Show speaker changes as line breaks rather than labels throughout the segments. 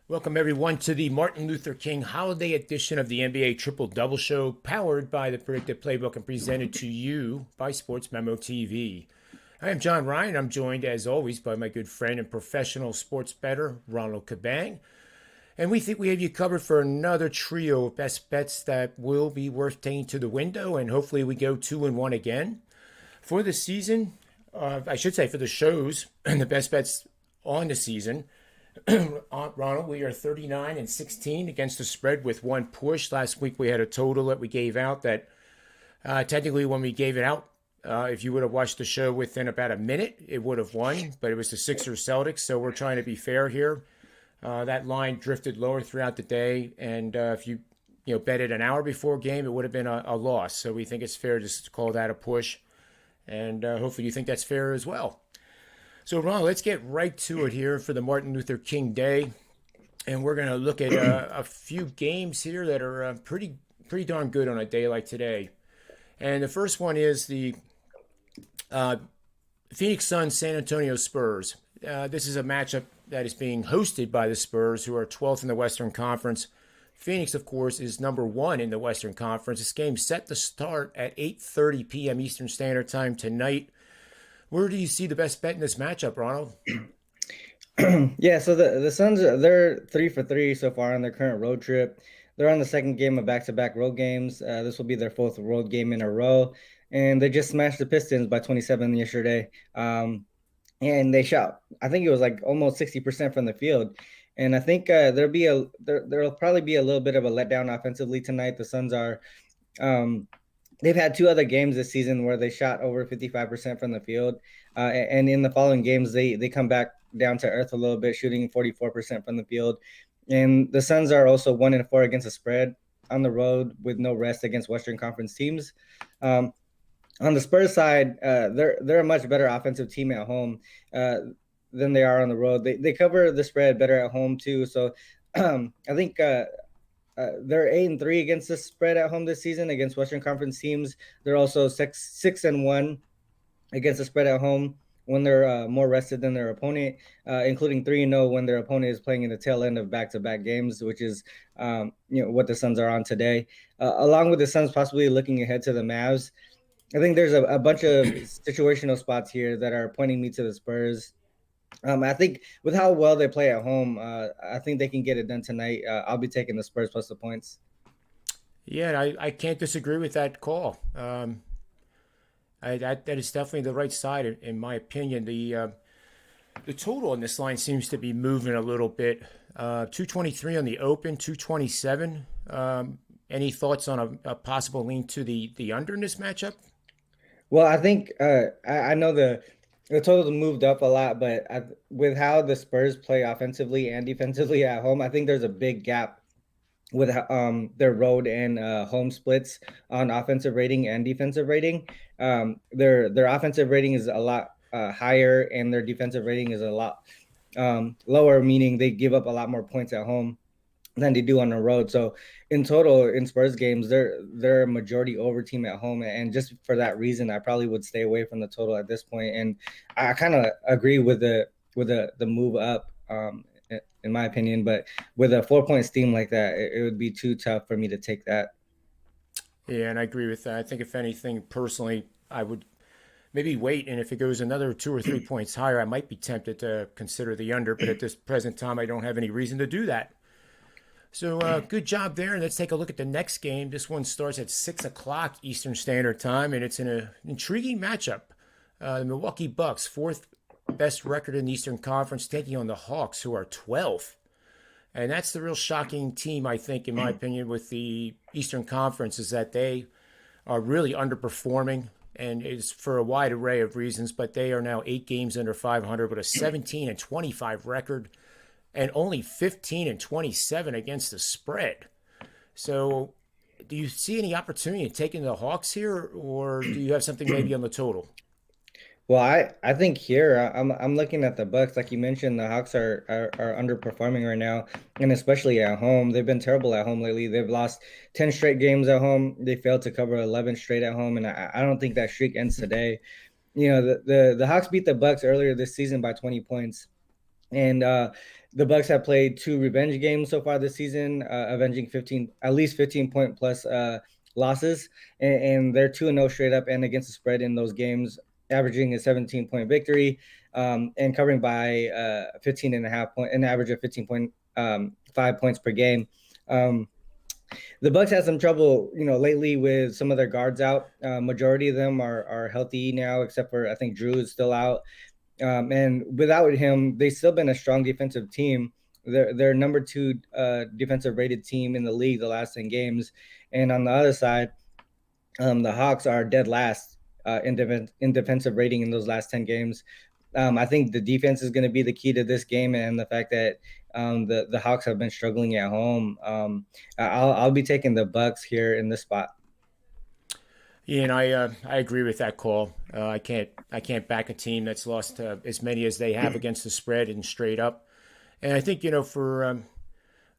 Welcome, everyone, to the Martin Luther King holiday edition of the NBA Triple Double Show, powered by the Predictive Playbook and presented to you by SportsMemo TV. I am John Ryan. I'm joined, as always, by my good friend and professional sports bettor, Ronald Cabang. And we think we have you covered for another trio of best bets that will be worth taking to the window, and hopefully we go 2-1 again. For the season, I should say for the shows and the best bets on the season, Ronald, we are 39-16 against the spread with one push. Last week we had a total that we gave out that technically when we gave it out, if you would have watched the show within about a minute, it would have won, but it was the Sixers Celtics, so we're trying to be fair here. That line drifted lower throughout the day, and if you bet it an hour before game, it would have been a loss. So we think it's fair just to call that a push, and hopefully you think that's fair as well. So, Ron, let's get right to it here for the Martin Luther King Day. And we're going to look at a few games here that are pretty darn good on a day like today. And the first one is the Phoenix Suns San Antonio Spurs. This is a matchup that is being hosted by the Spurs, who are 12th in the Western Conference. Phoenix, of course, is number 1 in the Western Conference. This game's set to start at 8:30 p.m. Eastern Standard Time tonight. Where do you see the best bet in this matchup, Ronald?
Yeah, so the Suns, they're 3 for 3 so far on their current road trip. They're on the second game of back-to-back road games. This will be their fourth road game in a row, and they just smashed the Pistons by 27 yesterday. And they shot, I think it was like almost 60% from the field. And I think there'll probably be a little bit of a letdown offensively tonight. The Suns are they've had 2 other games this season where they shot over 55% from the field. And in the following games, they come back down to earth a little bit, shooting 44% from the field. And the Suns are also 1-4 against the spread on the road with no rest against Western Conference teams. On the Spurs side, they're a much better offensive team at home than they are on the road. They cover the spread better at home too. So I think they're 8-3 against the spread at home this season against Western Conference teams. They're also 6-1 against the spread at home when they're more rested than their opponent, including 3-0 when their opponent is playing in the tail end of back-to-back games, which is what the Suns are on today. Along with the Suns possibly looking ahead to the Mavs, I think there's a bunch of situational spots here that are pointing me to the Spurs. I think with how well they play at home, I think they can get it done tonight. I'll be taking the Spurs plus the points.
Yeah, I can't disagree with that call. That is definitely the right side, in my opinion. The total on this line seems to be moving a little bit. 223 on the open, 227. Any thoughts on a possible lean to the under in this matchup?
Well, I think I know the total moved up a lot, but with how the Spurs play offensively and defensively at home, I think there's a big gap with their road and home splits on offensive rating and defensive rating. Their offensive rating is a lot higher, and their defensive rating is a lot lower, meaning they give up a lot more points at home than they do on the road. So in total, in Spurs games, they're a majority over team at home, and just for that reason, I probably would stay away from the total at this point. And I kind of agree with the move up, in my opinion. But with a 4-point steam like that, it would be too tough for me to take that.
Yeah, and I agree with that. I think if anything, personally, I would maybe wait, and if it goes another 2 or 3 points higher, I might be tempted to consider the under. But at this present time, I don't have any reason to do that. So good job there. Let's take a look at the next game. This one starts at 6 o'clock Eastern Standard Time, and it's an intriguing matchup. The Milwaukee Bucks, 4th best record in the Eastern Conference, taking on the Hawks, who are 12th. And that's the real shocking team, I think, in my opinion, with the Eastern Conference, is that they are really underperforming, and it's for a wide array of reasons, but they are now 8 games under 500 with a 17-25 record, and only 15-27 against the spread. So do you see any opportunity in taking the Hawks here, or do you have something maybe on the total?
Well, I think here I'm looking at the Bucks. Like you mentioned, the Hawks are underperforming right now, and especially at home. They've been terrible at home lately. They've lost 10 straight games at home. They failed to cover 11 straight at home, and I don't think that streak ends today. The Hawks beat the Bucks earlier this season by 20 points. And the Bucks have played two revenge games so far this season, avenging at least 15-point plus losses, and they're 2-0 straight up and against the spread in those games, averaging a 17-point victory, and covering by 15 and a half point, an average of 15.5 points per game. The Bucks had some trouble, lately with some of their guards out. Majority of them are healthy now, except for I think Drew is still out. And without him, they've still been a strong defensive team. They're number two defensive rated team in the league the last 10 games. And on the other side, the Hawks are dead last in defensive rating in those last 10 games. I think the defense is going to be the key to this game, and the fact that the Hawks have been struggling at home. I'll be taking the Bucks here in this spot.
Yeah, and I agree with that call. I can't back a team that's lost as many as they have against the spread and straight up. And I think for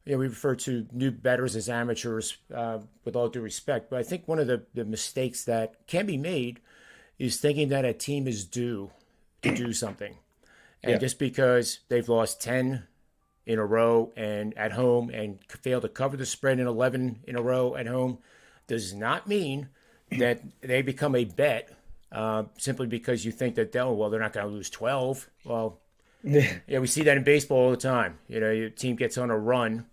we refer to new bettors as amateurs with all due respect, but I think one of the mistakes that can be made is thinking that a team is due to do something, and
Yeah.
just because they've lost 10 in a row and at home and failed to cover the spread in 11 in a row at home does not mean that they become a bet simply because you think that they're not going to lose 12. Well,
Yeah.
yeah, we see that in baseball all the time. Your team gets on a run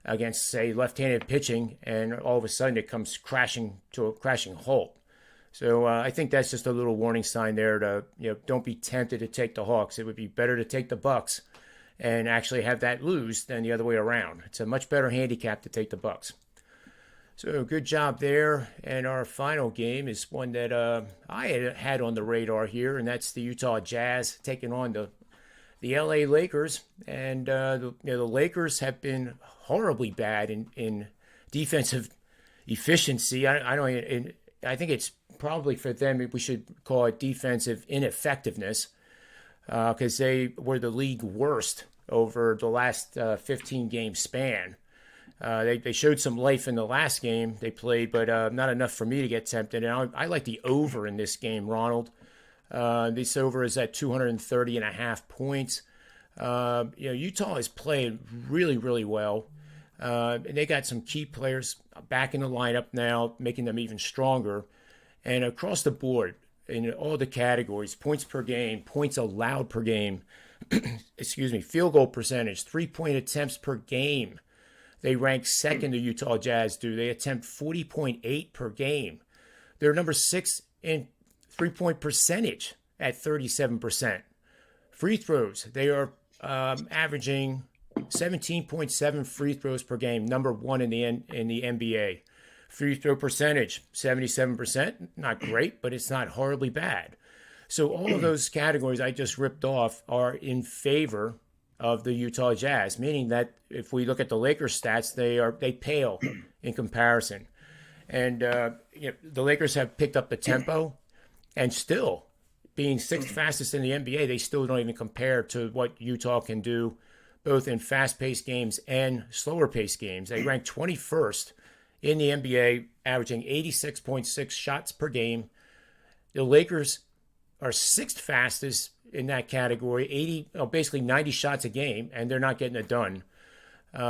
against, say, left-handed pitching, and all of a sudden it comes crashing to a crashing halt. So I think that's just a little warning sign there to don't be tempted to take the Hawks. It would be better to take the Bucks and actually have that lose than the other way around. It's a much better handicap to take the Bucks. So good job there. And our final game is one that I had on the radar here, and that's the Utah Jazz taking on the LA Lakers. And the Lakers have been horribly bad in defensive efficiency. I don't. I think it's probably for them. We should call it defensive ineffectiveness because they were the league worst over the last 15 game span. They showed some life in the last game they played, but not enough for me to get tempted. And I like the over in this game, Ronald. This over is at 230 and a half points. Utah is playing really, really well. And they got some key players back in the lineup now, making them even stronger. And across the board, in all the categories, points per game, points allowed per game, excuse me, field goal percentage, 3-point attempts per game. They rank second, the Utah Jazz do. They attempt 40.8 per game. They're number 6 in 3-point percentage at 37%. Free throws, they are averaging 17.7 free throws per game, number 1 in the NBA. Free throw percentage, 77%. Not great, but it's not horribly bad. So all of those categories I just ripped off are in favor of the Utah Jazz, meaning that if we look at the Lakers stats, they pale in comparison. And the Lakers have picked up the tempo, and still being sixth fastest in the NBA, they still don't even compare to what Utah can do, both in fast-paced games and slower-paced games. They rank 21st in the NBA, averaging 86.6 shots per game. The Lakers are sixth fastest in that category, basically 90 shots a game, and they're not getting it done.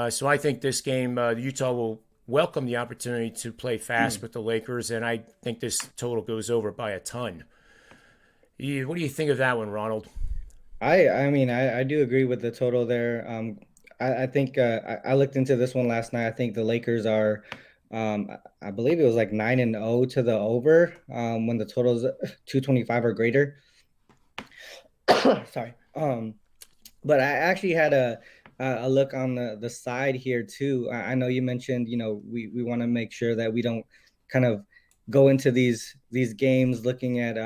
So I think this game, Utah will welcome the opportunity to play fast with the Lakers, and I think this total goes over by a ton. What do you think of that one, Ronald?
I mean, I do agree with the total there. I think I looked into this one last night. I think the Lakers are, I believe it was like 9-0 to the over when the total is 225 or greater. Sorry. But I actually had a look on the side here too. I know you mentioned, we want to make sure that we don't kind of go into these games looking at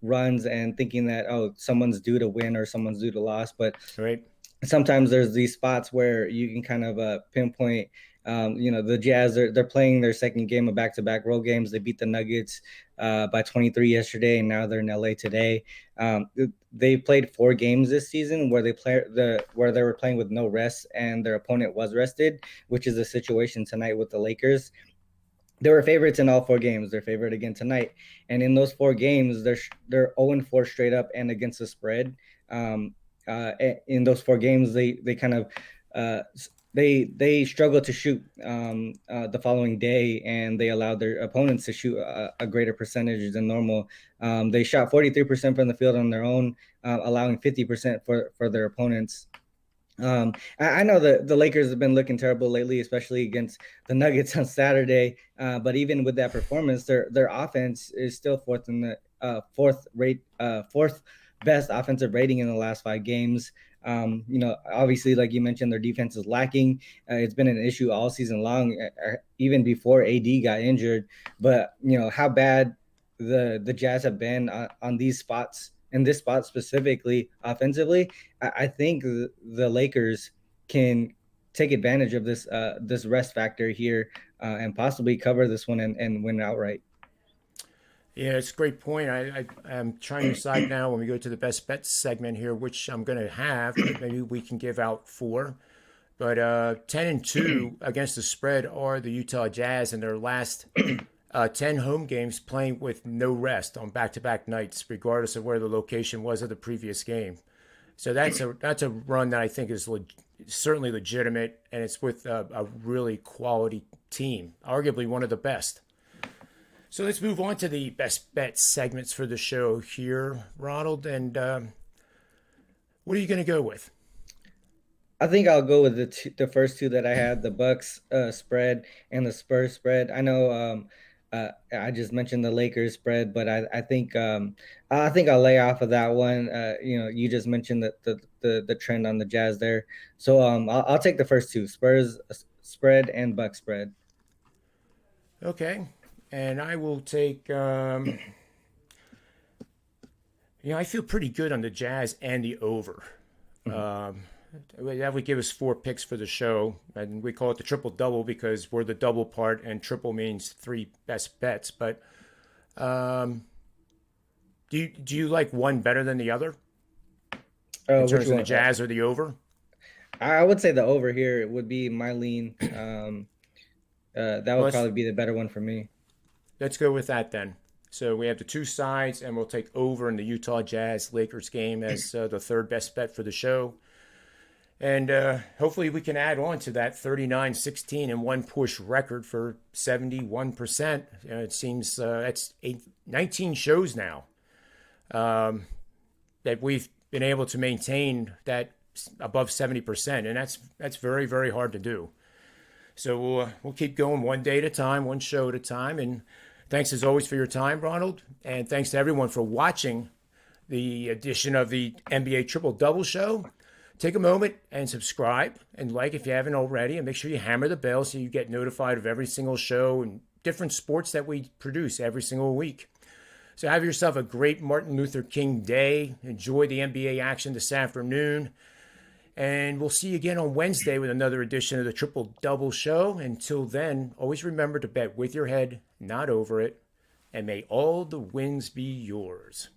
runs and thinking that, oh, someone's due to win or someone's due to loss. But
Right?
sometimes there's these spots where you can kind of pinpoint. The Jazz, they're playing their second game of back-to-back road games. They beat the Nuggets by 23 yesterday, and now they're in LA today. They played 4 games this season where where they were playing with no rest, and their opponent was rested, which is the situation tonight with the Lakers. They were favorites in all 4 games. They're favored again tonight, and in those 4 games, they're 0-4 straight up and against the spread. in those 4 games, they kind of they struggled to shoot the following day, and they allowed their opponents to shoot a greater percentage than normal. They shot 43% from the field on their own, allowing 50% for their opponents. I know the Lakers have been looking terrible lately, especially against the Nuggets on Saturday. But even with that performance, their offense is still fourth best offensive rating in the last 5 games. Obviously, like you mentioned, their defense is lacking. It's been an issue all season long, even before AD got injured. But how bad the Jazz have been on these spots, in this spot specifically offensively. I think the Lakers can take advantage of this rest factor here, and possibly cover this one and win outright.
Yeah, it's a great point. I'm trying to decide now when we go to the best bets segment here, which I'm going to have, but maybe we can give out four. But 10-2 against the spread are the Utah Jazz in their last 10 home games, playing with no rest on back-to-back nights, regardless of where the location was of the previous game. So that's a run that I think is certainly legitimate, and it's with a really quality team, arguably one of the best. So let's move on to the best bet segments for the show here, Ronald. And what are you going to go with?
I think I'll go with the first two that I had: the Bucks spread and the Spurs spread. I know I just mentioned the Lakers spread, but I think I'll lay off of that one. You just mentioned the trend on the Jazz there, so I'll take the first two: Spurs spread and Bucks spread.
Okay. And I will take, I feel pretty good on the Jazz and the over. That would give us 4 picks for the show. And we call it the triple double because we're the double part, and triple means 3 best bets. But do you like one better than the other in terms of the Jazz or the over?
I would say the over here would be my lean. That would probably be the better one for me.
Let's go with that then. So we have the two sides, and we'll take over in the Utah Jazz Lakers game as the third best bet for the show. And hopefully we can add on to that 39-16 and one push record for 71%. It seems that's 19 shows now that we've been able to maintain that above 70%, and that's very, very hard to do. So we'll keep going one day at a time, one show at a time. And thanks as always for your time, Ronald. And thanks to everyone for watching the edition of the NBA Triple Double Show. Take a moment and subscribe and like if you haven't already. And make sure you hammer the bell so you get notified of every single show and different sports that we produce every single week. So have yourself a great Martin Luther King Day. Enjoy the NBA action this afternoon. And we'll see you again on Wednesday with another edition of the Triple Double Show. Until then, always remember to bet with your head, not over it. And may all the wins be yours.